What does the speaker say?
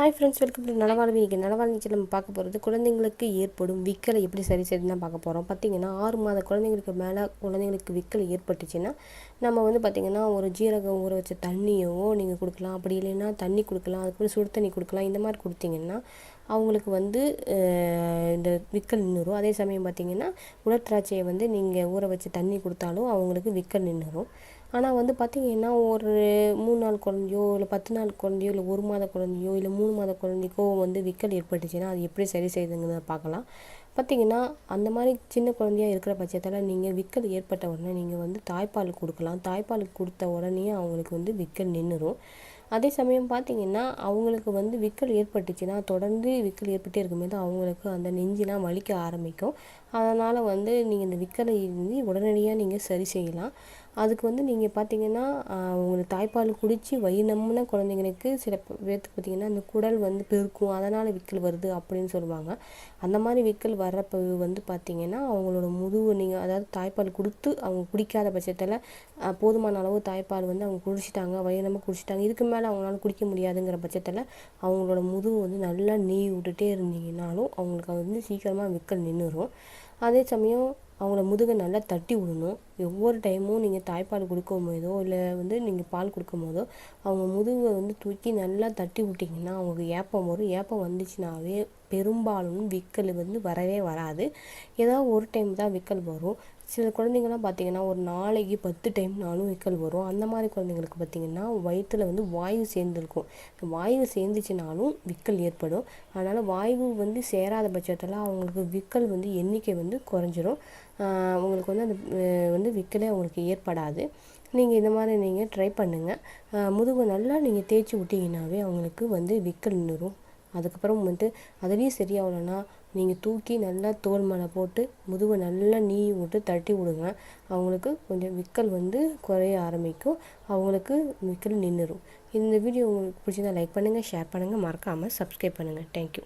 Hi friends, welcome to நலவாழ்வு. இன்றைக்கி நலவாழ்வு நம்ம பார்க்க போகிறது குழந்தைங்களுக்கு ஏற்படும் விக்கலை எப்படி சரி செய்து தான் பார்க்க போகிறோம். பார்த்திங்கன்னா 6 மாத குழந்தைங்களுக்கு மேலே குழந்தைங்களுக்கு விக்கல் ஏற்பட்டுச்சுன்னா நம்ம பார்த்திங்கன்னா ஒரு ஜீரகம் ஊற வச்ச தண்ணியோ நீங்கள் கொடுக்கலாம். அப்படி இல்லைன்னா தண்ணி கொடுக்கலாம், அதுக்கப்புறம் சுடு தண்ணி கொடுக்கலாம். இந்த மாதிரி கொடுத்திங்கன்னா அவங்களுக்கு இந்த விக்கல் நின்றுடும். அதே சமயம் பார்த்திங்கன்னா உலர்திராட்சையை நீங்கள் ஊற வச்சு தண்ணி கொடுத்தாலும் அவங்களுக்கு விக்கல் நின்றுடும். ஆனால் பார்த்திங்கன்னா ஒரு 3 நாள் குழந்தையோ இல்லை 10 நாள் குழந்தையோ இல்லை 1 மாத குழந்தையோ இல்லை 3 மாத குழந்தைக்கோ விக்கல் ஏற்பட்டுச்சுன்னா அது எப்படி சரி செய்யுதுங்கிறத பார்க்கலாம். பார்த்திங்கன்னா அந்த மாதிரி சின்ன குழந்தையாக இருக்கிற பட்சத்தில் நீங்கள் விக்கல் ஏற்பட்ட உடனே நீங்கள் தாய்ப்பால் கொடுக்கலாம். தாய்ப்பால் கொடுத்த உடனே அவங்களுக்கு விக்கல் நின்றுடும். அதே சமயம் பார்த்திங்கன்னா அவங்களுக்கு விக்கல் ஏற்பட்டுச்சுன்னா தொடர்ந்து விக்கல் ஏற்பட்டே இருக்கும்போது அவங்களுக்கு அந்த நெஞ்செலாம் வலிக்க ஆரம்பிக்கும். அதனால் நீங்கள் இந்த விக்கலை உடனடியாக நீங்கள் சரி செய்யலாம். அதுக்கு நீங்கள் பார்த்திங்கன்னா உங்களுக்கு தாய்ப்பால் குடித்து வயிறு நம்பின குழந்தைங்களுக்கு சில பேர்த்துக்கு பார்த்திங்கன்னா அந்த குடல் பெருக்கும், அதனால் விக்கல் வருது அப்படின்னு சொல்லுவாங்க. அந்த மாதிரி விக்கல் வர்றப்போ பார்த்திங்கன்னா அவங்களோட முதுகு அதாவது தாய்ப்பால் கொடுத்து அவங்க குடிக்காத பட்சத்தில் போதுமான அளவு தாய்ப்பால் அவங்க குடிச்சிட்டாங்க, வயிறு நம்ப குடிச்சிட்டாங்க, இதுக்கு மேலே அவங்களால குடிக்க முடியாதுங்கிற பட்சத்தில் அவங்களோட முதுகு நல்லா நீவி விட்டுட்டே இருந்தீங்கன்னாலும் அவங்களுக்கு சீக்கிரமாக விக்கல் நின்றுடும். அதே சமயம் அவங்கள முதுகை நல்லா தட்டி விடணும். ஒவ்வொரு டைமும் நீங்கள் தாய்ப்பால் கொடுக்கும் போதோ இல்லை நீங்கள் பால் கொடுக்கும் போதோ அவங்க முதுகை தூக்கி நல்லா தட்டி விட்டிங்கன்னா அவங்களுக்கு ஏப்பம் வரும். ஏப்பம் வந்துச்சுனாவே பெரும்பாலும் விக்கல் வரவே வராது. ஏதாவது ஒரு டைம் தான் விக்கல் வரும். சில குழந்தைங்கள்லாம் பார்த்திங்கன்னா ஒரு நாளைக்கு 10 டைம்னாலும் விக்கல் வரும். அந்த மாதிரி குழந்தைங்களுக்கு பார்த்திங்கன்னா வயிற்றில் வாயு சேர்ந்துருக்கும். வாயு சேர்ந்துச்சுனாலும் விக்கல் ஏற்படும். அதனால் வாயு சேராத பட்சத்தில் அவங்களுக்கு விக்கல் எண்ணிக்கை குறைஞ்சிரும். உங்களுக்கு அந்த விக்கலே அவங்களுக்கு ஏற்படாது. நீங்கள் இந்த மாதிரி நீங்கள் ட்ரை பண்ணுங்கள். முதுகு நல்லா நீங்கள் தேய்ச்சி விட்டிங்கனாவே அவங்களுக்கு விக்கல் நின்றுடும். அதுக்கப்புறம் அதுலேயும் சரியாகலைன்னா நீங்கள் தூக்கி நல்லா தோல் மேலே போட்டு முதுகை நல்லா நீவி விட்டு தட்டி விடுங்க. அவங்களுக்கு கொஞ்சம் விக்கல் குறைய ஆரம்பிக்கும். அவங்களுக்கு விக்கல் நின்றுடும். இந்த வீடியோ உங்களுக்கு பிடிச்சிருந்தா லைக் பண்ணுங்கள், ஷேர் பண்ணுங்கள், மறக்காமல் சப்ஸ்கிரைப் பண்ணுங்கள். தேங்க்யூ.